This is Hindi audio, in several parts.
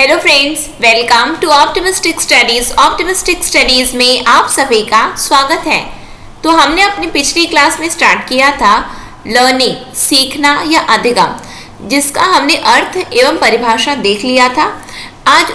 Hello friends, welcome to optimistic studies. Optimistic studies में आप सभी का स्वागत है। तो हमने अपनी पिछली क्लास में स्टार्ट किया था लर्निंग, सीखना या अधिगम, जिसका हमने अर्थ एवं परिभाषा देख लिया था। आज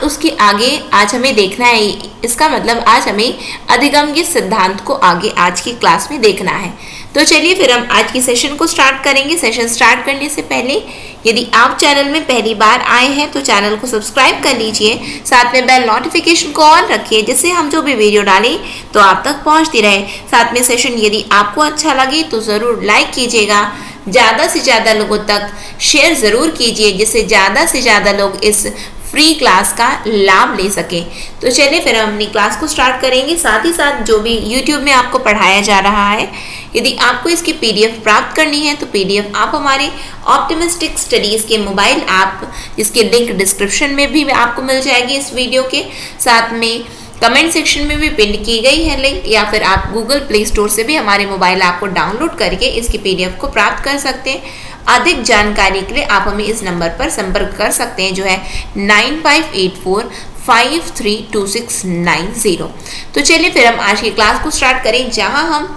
हमें देखना है, इसका मतलब आज हमें अधिगम के सिद्धांत को आगे आज की क्लास में देखना है। तो चलिए फिर हम आज की सेशन को स्टार्ट करेंगे। सेशन स्टार्ट करने से पहले यदि आप चैनल में पहली बार आए हैं तो चैनल को सब्सक्राइब कर लीजिए, साथ में बेल नोटिफिकेशन को ऑन रखिए, जिससे हम जो भी वीडियो डालें तो आप तक पहुंचती रहे। साथ में सेशन यदि आपको अच्छा लगे तो ज़रूर लाइक कीजिएगा, ज़्यादा से ज़्यादा लोगों तक शेयर ज़रूर कीजिए, जिससे ज़्यादा से ज़्यादा लोग इस फ्री क्लास का लाभ ले सके। तो चलिए फिर हम अपनी क्लास को स्टार्ट करेंगे। साथ ही साथ जो भी YouTube में आपको पढ़ाया जा रहा है, यदि आपको इसकी PDF प्राप्त करनी है तो PDF आप हमारे ऑप्टिमिस्टिक स्टडीज़ के मोबाइल ऐप, जिसके लिंक डिस्क्रिप्शन में भी आपको मिल जाएगी इस वीडियो के, साथ में कमेंट सेक्शन में भी पिन की गई है लिंक, या फिर आप गूगल प्ले स्टोर से भी हमारे मोबाइल ऐप को डाउनलोड करके इसकी PDF को प्राप्त कर सकते हैं। अधिक जानकारी के लिए आप हमें इस नंबर पर संपर्क कर सकते हैं, जो है 9584532690। तो चलिए फिर हम आज की क्लास को स्टार्ट करें, जहां हम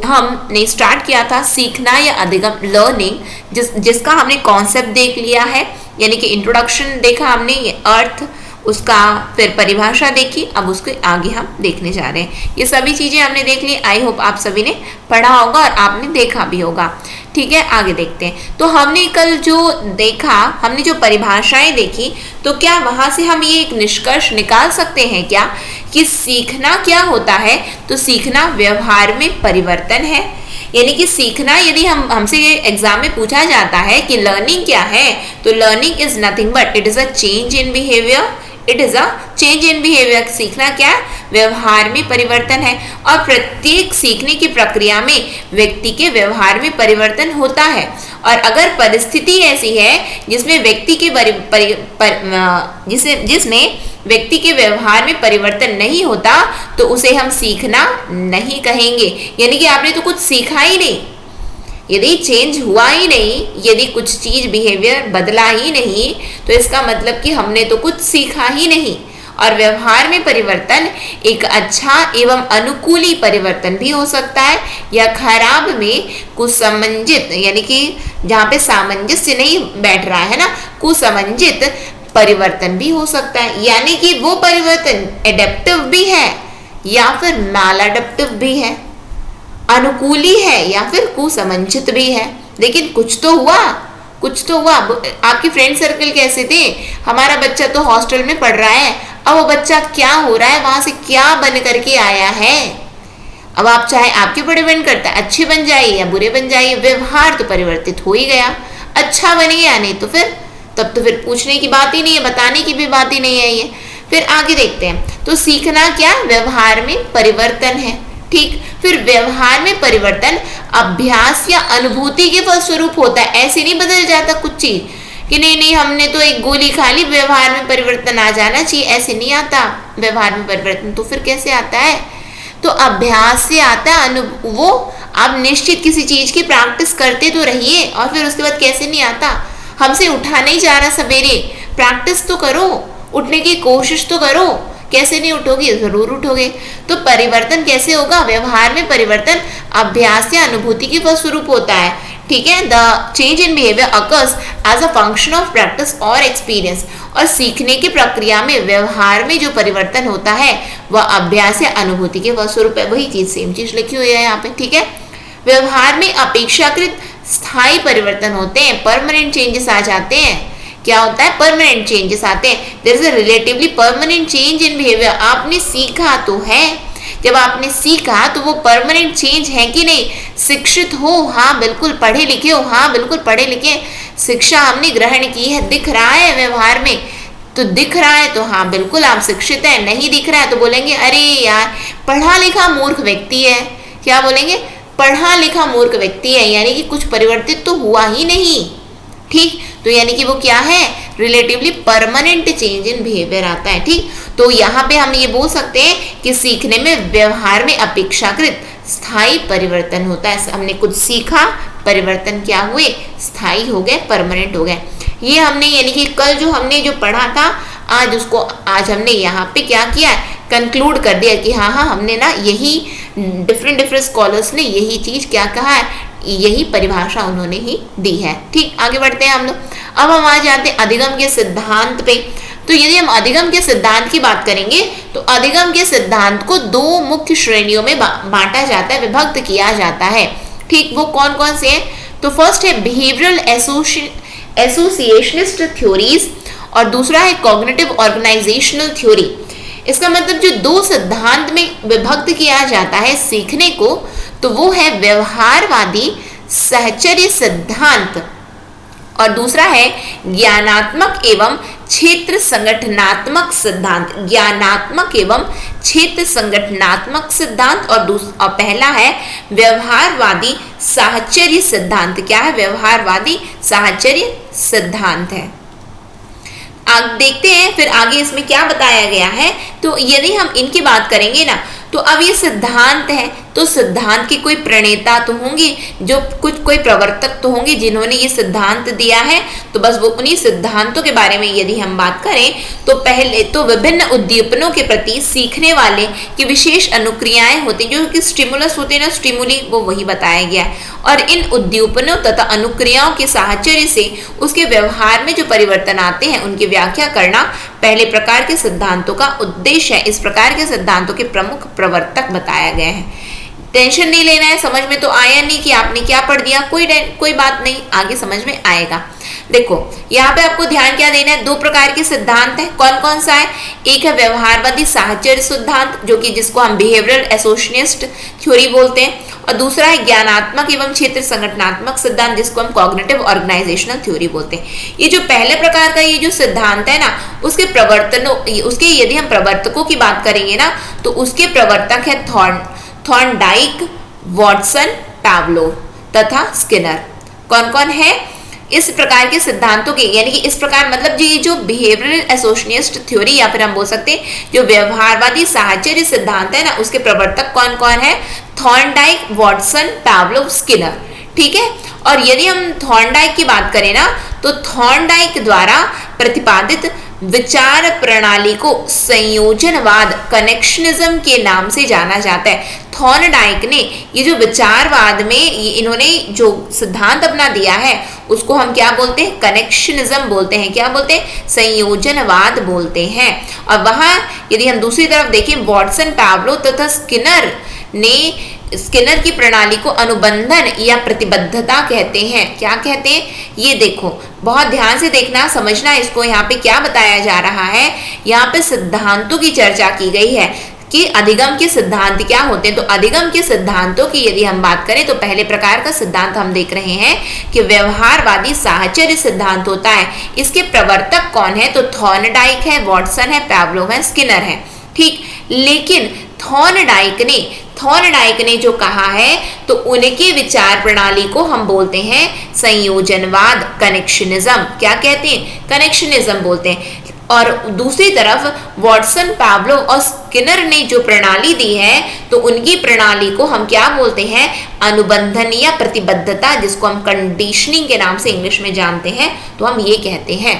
हमने स्टार्ट किया था सीखना या अधिगम, लर्निंग, जिसका हमने कॉन्सेप्ट देख लिया है, यानी कि इंट्रोडक्शन देखा हमने, ये अर्थ, उसका फिर परिभाषा देखी। अब उसके आगे हम देखने जा रहे हैं। ये सभी चीज़ें हमने देख ली। आई होप आप सभी ने पढ़ा होगा और आपने देखा भी होगा। ठीक है, आगे देखते हैं। तो हमने कल जो देखा, हमने जो परिभाषाएं देखी, तो क्या वहाँ से हम ये एक निष्कर्ष निकाल सकते हैं क्या कि सीखना क्या होता है? तो सीखना व्यवहार में परिवर्तन है। यानी कि सीखना, यदि हमसे एग्जाम में पूछा जाता है कि लर्निंग क्या है, तो learning is nothing but it is a change in behaviour. It is a change in behaviour. सीखना क्या है? व्यवहार में परिवर्तन है। और प्रत्येक सीखने की प्रक्रिया में व्यक्ति के व्यवहार में परिवर्तन होता है। और अगर परिस्थिति ऐसी है जिसमें व्यक्ति के जिसमें व्यक्ति के व्यवहार में परिवर्तन नहीं होता, तो उसे हम सीखना नहीं कहेंगे। यानी कि आपने तो कुछ सीखा ही नहीं, यदि चेंज हुआ ही नहीं, यदि कुछ चीज बिहेवियर बदला ही नहीं, तो इसका मतलब कि हमने तो कुछ सीखा ही नहीं। और व्यवहार में परिवर्तन एक अच्छा एवं अनुकूली परिवर्तन भी हो सकता है, या खराब में कुसमंजित, यानी कि जहाँ पे सामंजस्य नहीं बैठ रहा है ना, कुसमंजित परिवर्तन भी हो सकता है। यानी कि वो परिवर्तन एडेप्टिव भी है या फिर मैलएडेप्टिव भी है, अनुकूली है या फिर कुसमंजित भी है, लेकिन कुछ तो हुआ। आपकी फ्रेंड सर्कल कैसे थे? हमारा बच्चा तो हॉस्टल में पढ़ रहा है, अब वो बच्चा क्या हो रहा है, वहां से क्या बन करके आया है। अब आप चाहे आपके ऊपर डिपेंड करता है, अच्छे बन जाइए या बुरे बन जाइए, व्यवहार तो परिवर्तित हो ही गया। अच्छा बन गया, नहीं तो फिर तब तो फिर पूछने की बात ही नहीं है, बताने की भी बात ही नहीं है ये। फिर आगे देखते हैं। तो सीखना क्या? व्यवहार में परिवर्तन है। ठीक, फिर व्यवहार में परिवर्तन अभ्यास या अनुभूति के फलस्वरूप होता है। ऐसे नहीं बदल जाता कुछ चीज कि नहीं हमने तो एक गोली खा ली, व्यवहार में परिवर्तन आ जाना चाहिए, ऐसे नहीं आता व्यवहार में परिवर्तन। तो फिर कैसे आता है? तो अभ्यास से आता है। वो आप निश्चित किसी चीज की प्रैक्टिस करते तो रहिए, और फिर उसके बाद कैसे नहीं आता? हमसे उठा नहीं जा रहा सवेरे, प्रैक्टिस तो करो, उठने की कोशिश तो करो। कैसे नहीं उठोगे? जरूर उठोगे। तो परिवर्तन कैसे होगा? व्यवहार में परिवर्तन अभ्यास या अनुभूति के फलस्वरूप होता है। ठीक है, the change in behaviour occurs as a function of practice और एक्सपीरियंस। और सीखने की प्रक्रिया में व्यवहार में जो परिवर्तन होता है वह अभ्यास या अनुभूति के फलस्वरूप है। वही चीज, सेम चीज लिखी हुई है यहाँ पे। ठीक है, व्यवहार में अपेक्षाकृत स्थायी परिवर्तन होते हैं, परमानेंट चेंजेस आ जाते हैं। क्या होता है? परमानेंट चेंजेस आते हैं। There is a relatively permanent change in behaviour. आपने सीखा तो है, जब आपने सीखा तो वो परमानेंट चेंज है कि नहीं? शिक्षित हो, हाँ बिल्कुल, पढ़े लिखे हो, हाँ बिल्कुल पढ़े लिखे, शिक्षा हमने ग्रहण की है, दिख रहा है व्यवहार में, तो दिख रहा है तो हाँ बिल्कुल आप शिक्षित है। नहीं दिख रहा है तो बोलेंगे अरे यार पढ़ा लिखा मूर्ख व्यक्ति है। क्या बोलेंगे? पढ़ा लिखा मूर्ख व्यक्ति है, यानी कि कुछ परिवर्तित तो हुआ ही नहीं। ठीक, तो यानी कि वो क्या है, relatively permanent change in behaviour आता है। ठीक, तो यहाँ पे हम ये बोल सकते हैं कि सीखने में व्यवहार में अपेक्षाकृत स्थायी परिवर्तन होता है। हमने कुछ सीखा, परिवर्तन क्या हुए, स्थायी हो गए, परमानेंट हो गए। ये हमने यानी कि कल जो हमने जो पढ़ा था आज हमने यहाँ पे क्या किया, कंक्लूड कर दिया कि हाँ हमने ना यही डिफरेंट स्कॉलर्स ने यही चीज क्या कहा है, यही परिभाषा उन्होंने ही दी है। ठीक, आगे बढ़ते हैं हम लोग। अब हम आ जाते हैं अधिगम के सिद्धांत पे। तो यदि हम अधिगम के सिद्धांत की बात करेंगे तो अधिगम के सिद्धांत को दो मुख्य श्रेणियों में बांटा जाता है, विभक्त किया जाता है। ठीक, वो कौन कौन से हैं? तो फर्स्ट है बिहेवियरल एसोसिएशनिस्ट थ्योरीज और दूसरा है कॉग्निटिव ऑर्गेनाइजेशनल थ्योरी। इसका मतलब जो दो सिद्धांत में विभक्त किया जाता है सीखने को, तो वो है व्यवहारवादी साहचर्य सिद्धांत और दूसरा है ज्ञानात्मक एवं क्षेत्र संगठनात्मक सिद्धांत। ज्ञानात्मक एवं क्षेत्र संगठनात्मक सिद्धांत और पहला है व्यवहारवादी साहचर्य सिद्धांत। क्या है? व्यवहारवादी साहचर्य सिद्धांत है। अब देखते हैं फिर आगे इसमें क्या बताया गया है। तो यदि हम इनकी बात करेंगे ना, तो अब ये सिद्धांत है, तो सिद्धांत के कोई प्रणेता तो होंगे, जो कोई प्रवर्तक तो होंगे जिन्होंने ये सिद्धांत दिया है। तो बस वो उन्हीं सिद्धांतों के बारे में यदि हम बात करें तो पहले तो विभिन्न उद्दीपनों के प्रति सीखने वाले की विशेष अनुक्रियाएं होती, जो कि स्टिमुलस होते हैं ना, स्टिमुली, वो वही बताया गया है। और इन उद्दीपनों तथा अनुक्रियाओं के साहचर्य से उसके व्यवहार में जो परिवर्तन आते हैं उनकी व्याख्या करना पहले प्रकार के सिद्धांतों का उद्देश्य है। इस प्रकार के सिद्धांतों के प्रमुख प्रवर्तक बताया गया है। टेंशन नहीं लेना है, समझ में तो आया नहीं कि आपने क्या पढ़ दिया, कोई बात नहीं, आगे समझ में आएगा। देखो यहाँ पे आपको ध्यान क्या देना है, दो प्रकार के सिद्धांत है। कौन कौन सा है? एक है व्यवहारवादी साहचर्य सिद्धांत, जो कि जिसको हम बिहेवियरल एसोसिएशनिस्ट थ्योरी बोलते हैं, और दूसरा है ज्ञानात्मक एवं क्षेत्र संगठनात्मक सिद्धांत, जिसको हम कॉग्निटिव ऑर्गेनाइजेशनल थ्योरी बोलते हैं। ये जो पहले प्रकार का ये जो सिद्धांत है ना, उसके यदि हम प्रवर्तकों की बात करेंगे ना, तो उसके प्रवर्तक है थॉर्नडाइक, वॉटसन, पावलोव तथा स्किनर। कौन कौन है इस प्रकार के सिद्धांतों के, यानी कि इस प्रकार मतलब ये जो बिहेवियरल एसोसिएशनिस्ट थ्योरी या फिर हम बोल सकते हैं जो व्यवहारवादी साहचर्य सिद्धांत है ना, उसके प्रवर्तक कौन कौन है? Thorndike, Watson, Pavlov, Skinner. ठीक है, और यदि हम थॉर्नडाइक की बात करें ना, तो थॉर्नडाइक द्वारा प्रतिपादित विचार प्रणाली को संयोजनवाद, कनेक्शनिज्म के नाम से जाना जाता है। थॉर्नडाइक ने ये जो विचारवाद में इन्होंने जो सिद्धांत अपना दिया है उसको हम क्या बोलते हैं? कनेक्शनिज्म बोलते हैं। क्या बोलते हैं? संयोजनवाद बोलते हैं। और वहां यदि हम दूसरी तरफ देखें, वॉटसन, पावलोव तथा स्किनर ने स्किनर की प्रणाली को अनुबंधन या प्रतिबद्धता कहते हैं। क्या कहते हैं? ये देखो, बहुत ध्यान से देखना, समझना इसको। यहाँ पे क्या बताया जा रहा है, यहाँ पे सिद्धांतों की चर्चा की गई है कि अधिगम के सिद्धांत क्या होते हैं। तो अधिगम के सिद्धांतों की यदि हम बात करें तो पहले प्रकार का सिद्धांत हम देख रहे हैं कि व्यवहारवादी साहचर्य सिद्धांत होता है। इसके प्रवर्तक कौन है? तो थॉर्नडाइक है, वॉटसन है, पावलोव है, स्किनर है। ठीक, लेकिन थॉर्नडाइक ने जो कहा है तो उनके विचार प्रणाली को हम बोलते हैं संयोजनवाद, कनेक्शनिज्म। क्या कहते हैं? कनेक्शनिज्म बोलते हैं। और दूसरी तरफ वॉटसन, पावलोव और स्किनर ने जो प्रणाली दी है तो उनकी प्रणाली को हम क्या बोलते हैं? अनुबंधन या प्रतिबद्धता, जिसको हम कंडीशनिंग के नाम से इंग्लिश में जानते हैं, तो हम ये कहते हैं।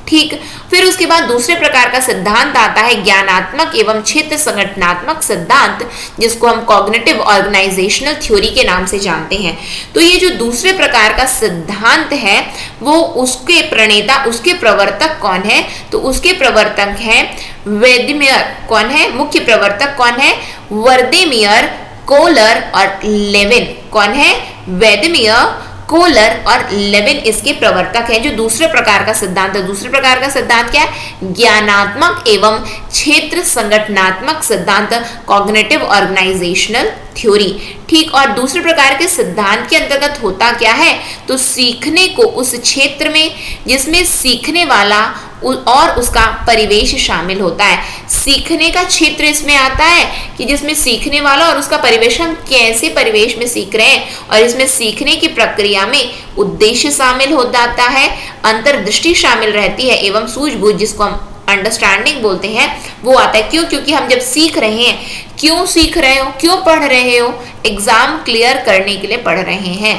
ठीक, फिर उसके बाद दूसरे प्रकार का सिद्धांत आता है ज्ञानात्मक एवं क्षेत्र संगठनात्मक सिद्धांत, जिसको हम कॉग्निटिव ऑर्गेनाइजेशनल थ्योरी के नाम से जानते हैं। तो ये जो दूसरे प्रकार का सिद्धांत है वो उसके प्रणेता, उसके प्रवर्तक कौन है? तो उसके प्रवर्तक हैं वेदमियर। कौन है? मुख्य प्रवर्तक कौन है? वर्देमियर, कोलर और लेविन। कौन है? वेदमियर, कोलर और लेविन इसके प्रवर्तक हैं। जो दूसरे प्रकार का सिद्धांत है, दूसरे प्रकार का सिद्धांत क्या है? ज्ञानात्मक एवं क्षेत्र संगठनात्मक सिद्धांत, कॉग्निटिव ऑर्गेनाइजेशनल थ्योरी। ठीक, और दूसरे प्रकार के सिद्धांत के अंतर्गत होता क्या है, तो सीखने को उस क्षेत्र में जिसमें सीखने वाला और उसका परिवेश शामिल होता है। सीखने का क्षेत्र इसमें आता है कि जिसमें सीखने वाला और उसका परिवेश, हम कैसे परिवेश में सीख रहे हैं, और इसमें सीखने की प्रक्रिया में उद्देश्य शामिल हो जाता है, अंतर्दृष्टि शामिल रहती है, एवं सूझबूझ जिसको हम अंडरस्टैंडिंग बोलते हैं वो आता है। क्यों? क्योंकि हम जब सीख रहे हैं, क्यों सीख रहे हो, क्यों पढ़ रहे हो, एग्जाम क्लियर करने के लिए पढ़ रहे हैं,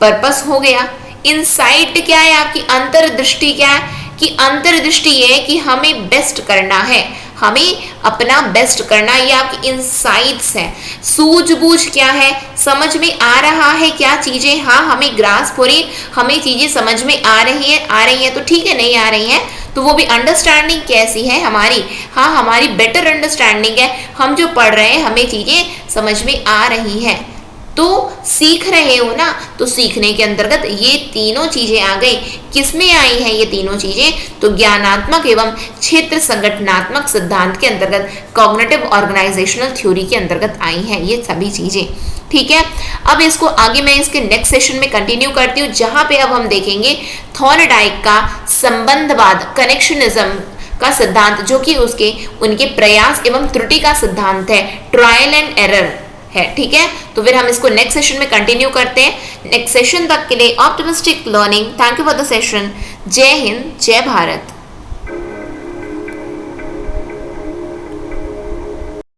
पर्पस हो गया। इनसाइट क्या है आपकी, अंतर्दृष्टि क्या है, कि अंतर्दृष्टि ये है कि हमें बेस्ट करना है, हमें अपना बेस्ट करना, ये आपकी इनसाइट्स है। सूझबूझ क्या है, समझ में आ रहा है क्या चीजें, हाँ हमें ग्रास्प हो रही, हमें चीजें समझ में आ रही है तो ठीक है, नहीं आ रही है तो वो भी अंडरस्टैंडिंग कैसी है हमारी, हाँ हमारी बेटर अंडरस्टैंडिंग है, हम जो पढ़ रहे हैं हमें चीजें समझ में आ रही है, तो सीख रहे हो ना, तो सीखने के अंतर्गत ये तीनों चीजें आ गई। किसमें आई है ये तीनों चीजें, तो ज्ञानात्मक एवं क्षेत्र संगठनात्मक सिद्धांत के अंतर्गत, कॉग्निटिव ऑर्गेनाइजेशनल थ्योरी के अंतर्गत आई हैं ये सभी चीजें। ठीक है, अब इसको आगे मैं इसके नेक्स्ट सेशन में कंटिन्यू करती हूँ, जहां पे अब हम देखेंगे थॉर्नडाइक का संबंधवाद, कनेक्शनिज्म का सिद्धांत, जो कि उसके उनके प्रयास एवं त्रुटि का सिद्धांत है, ट्रायल एंड एरर है। ठीक है, तो फिर हम इसको नेक्स्ट सेशन में कंटिन्यू करते हैं। नेक्स्ट सेशन तक के लिए optimistic learning. Thank you for the session. जय हिंद, जय भारत।